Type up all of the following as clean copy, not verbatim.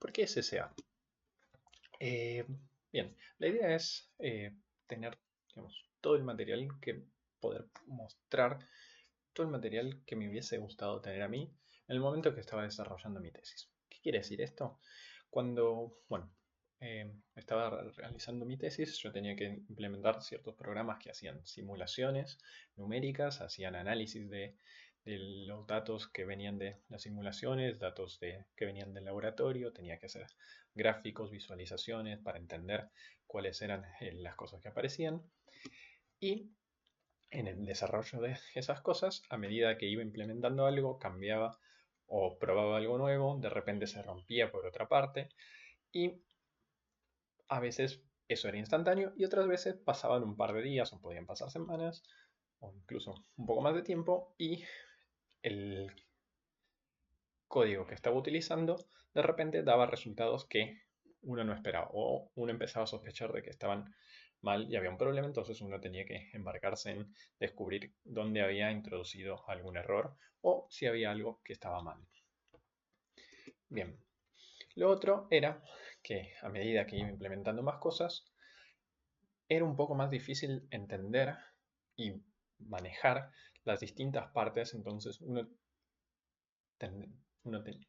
¿Por qué SSA? Eh, Bien, la idea es tener, digamos, todo el material que poder mostrar, todo el material que me hubiese gustado tener a mí en el momento que estaba desarrollando mi tesis. ¿Qué quiere decir esto? Cuando, bueno, estaba realizando mi tesis, yo tenía que implementar ciertos programas que hacían simulaciones numéricas, hacían análisis de los datos que venían de las simulaciones, datos que venían del laboratorio, tenía que hacer gráficos, visualizaciones para entender cuáles eran las cosas que aparecían. Y en el desarrollo de esas cosas, a medida que iba implementando algo, cambiaba o probaba algo nuevo, de repente se rompía por otra parte y a veces eso era instantáneo y otras veces pasaban un par de días o podían pasar semanas o incluso un poco más de tiempo y el código que estaba utilizando de repente daba resultados que uno no esperaba o uno empezaba a sospechar de que estaban mal y había un problema, entonces uno tenía que embarcarse en descubrir dónde había introducido algún error o si había algo que estaba mal. Bien, lo otro era que a medida que iba implementando más cosas, era un poco más difícil entender y manejar las distintas partes, entonces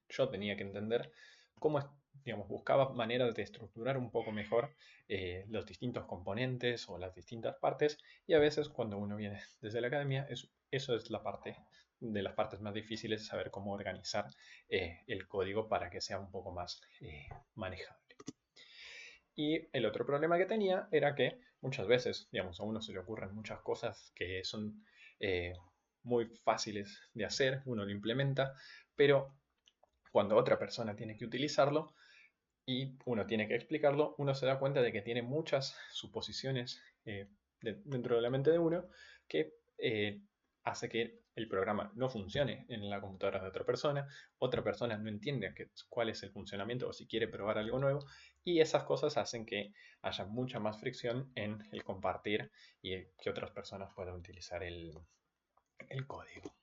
yo tenía que entender cómo, digamos, buscaba maneras de estructurar un poco mejor los distintos componentes o las distintas partes, y a veces cuando uno viene desde la academia, eso es la parte de las partes más difíciles, saber cómo organizar el código para que sea un poco más manejable. Y el otro problema que tenía era que muchas veces, digamos, a uno se le ocurren muchas cosas que son eh, muy fáciles de hacer, uno lo implementa, pero cuando otra persona tiene que utilizarlo y uno tiene que explicarlo, uno se da cuenta de que tiene muchas suposiciones dentro de la mente de uno que hace que el programa no funcione en la computadora de otra persona no entiende cuál es el funcionamiento o si quiere probar algo nuevo, y esas cosas hacen que haya mucha más fricción en el compartir y que otras personas puedan utilizar el código.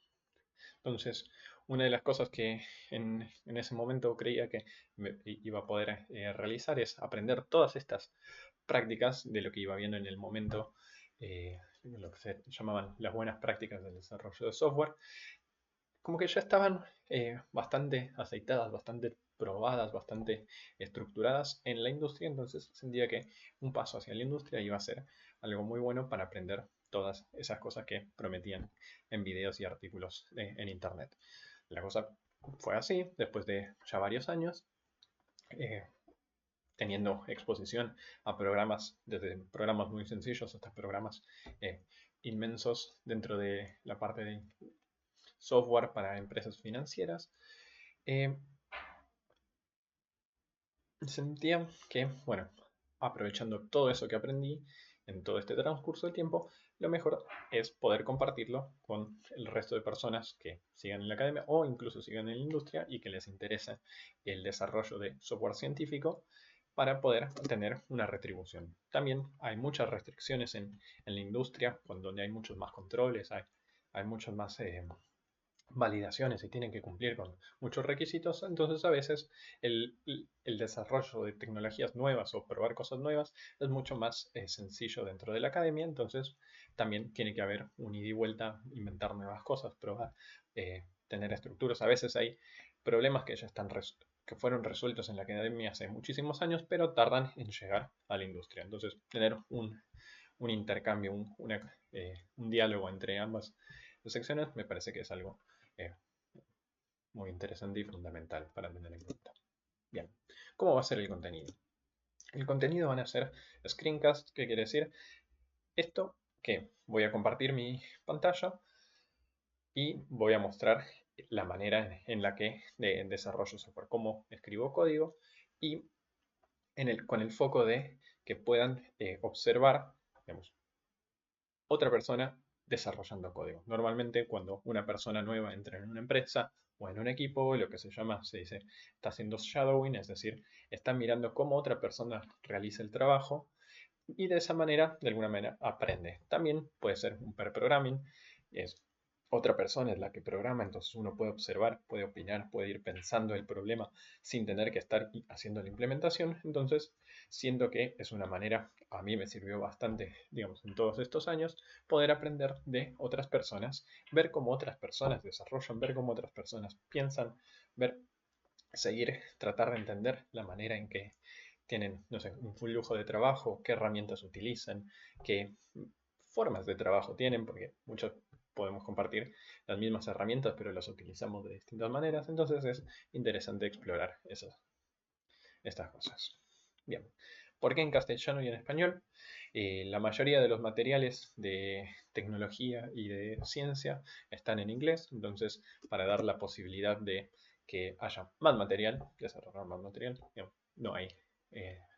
Entonces, una de las cosas que en ese momento creía que iba a poder realizar es aprender todas estas prácticas de lo que iba viendo en el momento, lo que se llamaban las buenas prácticas del desarrollo de software, como que ya estaban bastante aceitadas, bastante probadas, bastante estructuradas en la industria, entonces sentía que un paso hacia la industria iba a ser algo muy bueno para aprender todas esas cosas que prometían en videos y artículos en internet. La cosa fue así, después de ya varios años, eh, teniendo exposición a programas, desde programas muy sencillos hasta programas eh, inmensos dentro de la parte de software para empresas financieras, eh, sentía que, bueno, aprovechando todo eso que aprendí en todo este transcurso del tiempo, lo mejor es poder compartirlo con el resto de personas que sigan en la academia o incluso sigan en la industria y que les interese el desarrollo de software científico para poder tener una retribución. También hay muchas restricciones en la industria, donde hay muchos más controles, hay muchos más validaciones y tienen que cumplir con muchos requisitos, entonces a veces el desarrollo de tecnologías nuevas o probar cosas nuevas es mucho más sencillo dentro de la academia, entonces también tiene que haber un ida y vuelta, inventar nuevas cosas, probar, tener estructuras. A veces hay problemas que ya están que fueron resueltos en la academia hace muchísimos años, pero tardan en llegar a la industria. Entonces, tener un intercambio, un diálogo entre ambas secciones me parece que es algo eh, muy interesante y fundamental para tener en cuenta. Bien, ¿cómo va a ser el contenido? El contenido van a ser screencasts, ¿qué quiere decir? Esto que voy a compartir mi pantalla y voy a mostrar la manera en la que desarrollo software, cómo escribo código y con el foco de que puedan observar, digamos, otra persona desarrollando código. Normalmente cuando una persona nueva entra en una empresa o en un equipo, lo que se dice, está haciendo shadowing, es decir, está mirando cómo otra persona realiza el trabajo y de esa manera, de alguna manera, aprende. También puede ser un pair programming, es otra persona es la que programa, entonces uno puede observar, puede opinar, puede ir pensando el problema sin tener que estar haciendo la implementación. Entonces, siento que es una manera, a mí me sirvió bastante, digamos, en todos estos años, poder aprender de otras personas, ver cómo otras personas desarrollan, ver cómo otras personas piensan, ver, seguir, tratar de entender la manera en que tienen, no sé, un flujo de trabajo, qué herramientas utilizan, qué formas de trabajo tienen, porque muchos podemos compartir las mismas herramientas, pero las utilizamos de distintas maneras. Entonces es interesante explorar estas cosas. Bien, ¿por qué en castellano y en español? La mayoría de los materiales de tecnología y de ciencia están en inglés, entonces para dar la posibilidad de que haya más material, desarrollar más material, digamos, no hay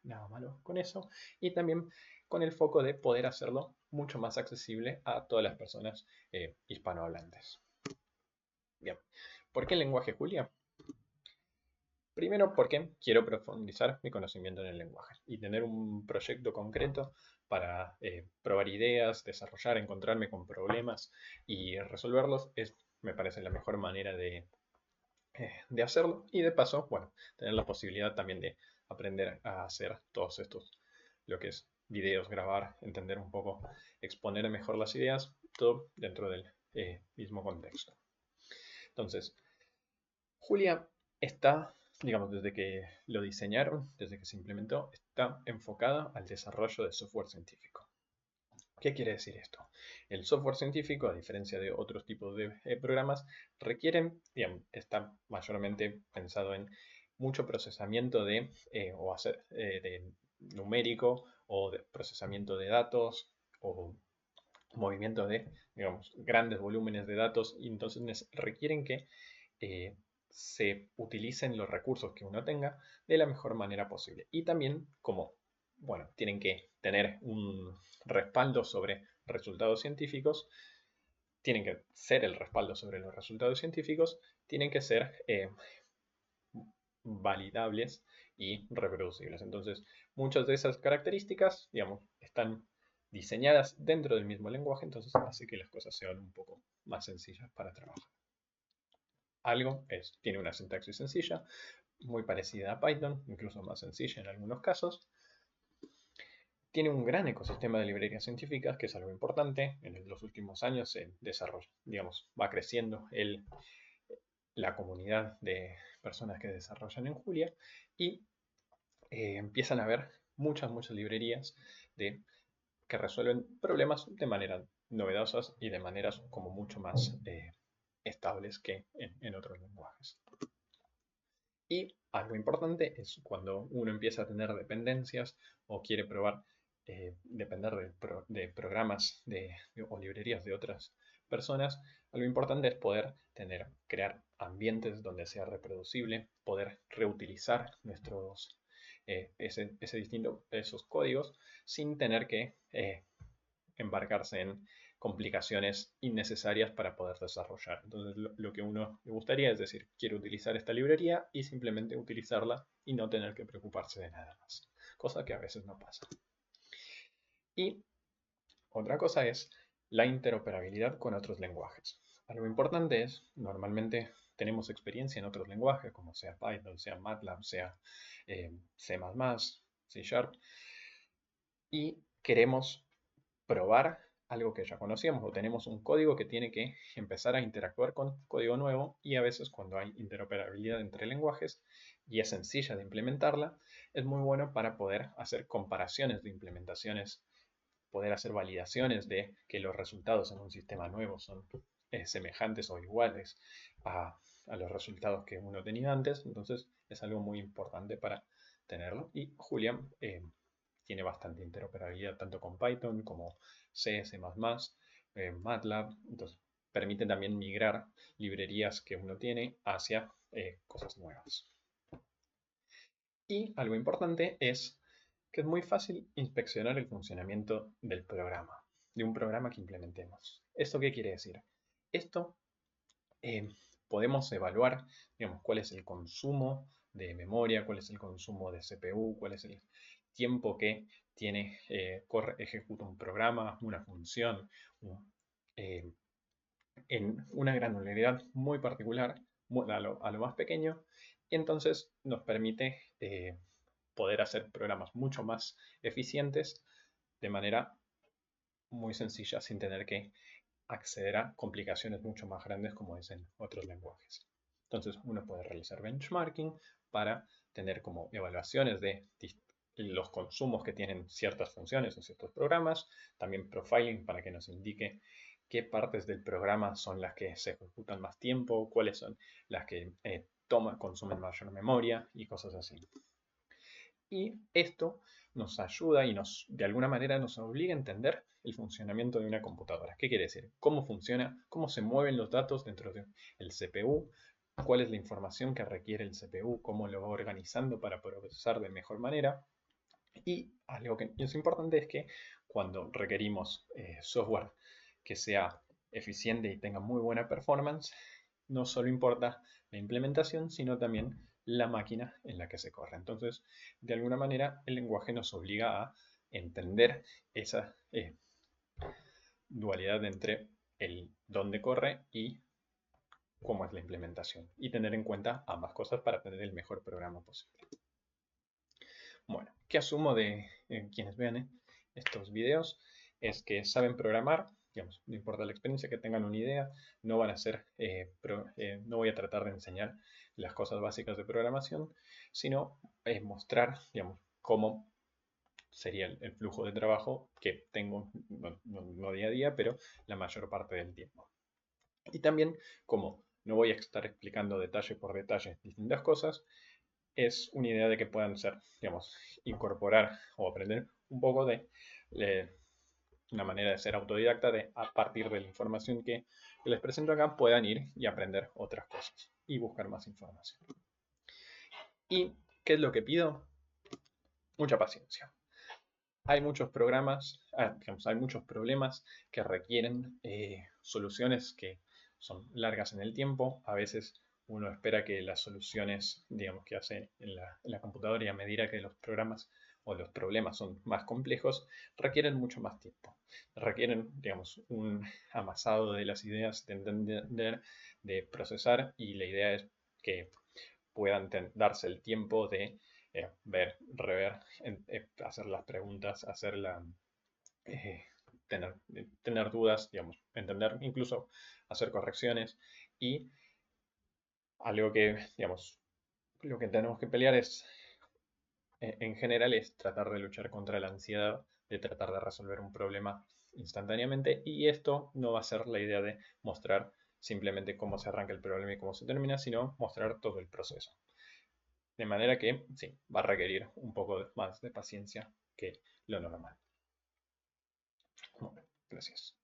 nada malo con eso, y también con el foco de poder hacerlo mucho más accesible a todas las personas hispanohablantes. Bien, ¿por qué el lenguaje Julia? Primero porque quiero profundizar mi conocimiento en el lenguaje y tener un proyecto concreto para probar ideas, desarrollar, encontrarme con problemas y resolverlos me parece la mejor manera de hacerlo. Y de paso, bueno, tener la posibilidad también de aprender a hacer todos estos, lo que es videos, grabar, entender un poco, exponer mejor las ideas, todo dentro del mismo contexto. Entonces, Julia está, digamos, desde que lo diseñaron, desde que se implementó, está enfocada al desarrollo de software científico. ¿Qué quiere decir esto? El software científico, a diferencia de otros tipos de programas, requieren, digamos, está mayormente pensado en mucho procesamiento de numérico o de procesamiento de datos o movimiento de, digamos, grandes volúmenes de datos y entonces requieren que eh, se utilicen los recursos que uno tenga de la mejor manera posible. Y también como, bueno, tienen que tener un respaldo sobre resultados científicos, tienen que ser el respaldo sobre los resultados científicos, tienen que ser validables y reproducibles. Entonces, muchas de esas características, digamos, están diseñadas dentro del mismo lenguaje, entonces hace que las cosas sean un poco más sencillas para trabajar. Tiene una sintaxis sencilla, muy parecida a Python, incluso más sencilla en algunos casos. Tiene un gran ecosistema de librerías científicas, que es algo importante. En los últimos años se desarrolla, digamos, va creciendo la comunidad de personas que desarrollan en Julia y empiezan a haber muchas librerías que resuelven problemas de manera novedosas y de maneras como mucho más estables que en otros lenguajes. Y algo importante es cuando uno empieza a tener dependencias o quiere probar depender de programas o librerías de otras personas, algo importante es poder crear ambientes donde sea reproducible, poder reutilizar esos códigos sin tener que embarcarse en complicaciones innecesarias para poder desarrollar. Entonces lo que uno le gustaría es decir, quiero utilizar esta librería y simplemente utilizarla y no tener que preocuparse de nada más. Cosa que a veces no pasa. Y otra cosa es la interoperabilidad con otros lenguajes. Algo importante es, normalmente tenemos experiencia en otros lenguajes, como sea Python, sea MATLAB, sea C++, C Sharp, y queremos probar algo que ya conocíamos o tenemos un código que tiene que empezar a interactuar con código nuevo y a veces cuando hay interoperabilidad entre lenguajes y es sencilla de implementarla, es muy bueno para poder hacer comparaciones de implementaciones, poder hacer validaciones de que los resultados en un sistema nuevo son semejantes o iguales a los resultados que uno tenía antes. Entonces es algo muy importante para tenerlo. Y Julian tiene bastante interoperabilidad tanto con Python como C, C++, MATLAB. Entonces permite también migrar librerías que uno tiene hacia cosas nuevas. Y algo importante es que es muy fácil inspeccionar el funcionamiento del programa, de un programa que implementemos. ¿Esto qué quiere decir? Esto eh, podemos evaluar, digamos, cuál es el consumo de memoria, cuál es el consumo de CPU, cuál es el tiempo que ejecuta un programa, una función, en una granularidad muy particular, a lo más pequeño, y entonces nos permite poder hacer programas mucho más eficientes de manera muy sencilla sin tener que acceder a complicaciones mucho más grandes como es en otros lenguajes. Entonces uno puede realizar benchmarking para tener como evaluaciones de los consumos que tienen ciertas funciones o ciertos programas, también profiling para que nos indique qué partes del programa son las que se ejecutan más tiempo, cuáles son las que consumen mayor memoria y cosas así. Y esto nos ayuda y de alguna manera nos obliga a entender el funcionamiento de una computadora. ¿Qué quiere decir? ¿Cómo funciona? ¿Cómo se mueven los datos dentro del CPU? ¿Cuál es la información que requiere el CPU? ¿Cómo lo va organizando para procesar de mejor manera? Y algo que es importante es que cuando requerimos software que sea eficiente y tenga muy buena performance, no solo importa la implementación, sino también la máquina en la que se corre. Entonces, de alguna manera, el lenguaje nos obliga a entender esa dualidad entre el dónde corre y cómo es la implementación. Y tener en cuenta ambas cosas para tener el mejor programa posible. Bueno, ¿qué asumo de quienes vean estos videos? Es que saben programar, digamos, no importa la experiencia, que tengan una idea, no van a ser, no voy a tratar de enseñar las cosas básicas de programación, sino mostrar, digamos, cómo sería el flujo de trabajo que tengo, no día a día, pero la mayor parte del tiempo. Y también, como no voy a estar explicando detalle por detalle distintas cosas, es una idea de que puedan ser, digamos, incorporar o aprender un poco de una manera de ser autodidacta, de a partir de la información que les presento acá, puedan ir y aprender otras cosas y buscar más información. ¿Y qué es lo que pido? Mucha paciencia. Hay muchos programas, digamos, hay muchos problemas que requieren soluciones que son largas en el tiempo. A veces uno espera que las soluciones, digamos, que hace en la computadora y a medida que los programas o los problemas son más complejos, requieren mucho más tiempo. Requieren, digamos, un amasado de las ideas, de entender, de procesar, y la idea es que puedan darse el tiempo de ver, rever, hacer las preguntas, eh, tener dudas, digamos, entender, incluso hacer correcciones. Y algo que, digamos, lo que tenemos que pelear es, en general, es tratar de luchar contra la ansiedad, de tratar de resolver un problema instantáneamente, y esto no va a ser la idea de mostrar simplemente cómo se arranca el problema y cómo se termina, sino mostrar todo el proceso. De manera que, sí, va a requerir un poco más de paciencia que lo normal. Bueno, gracias.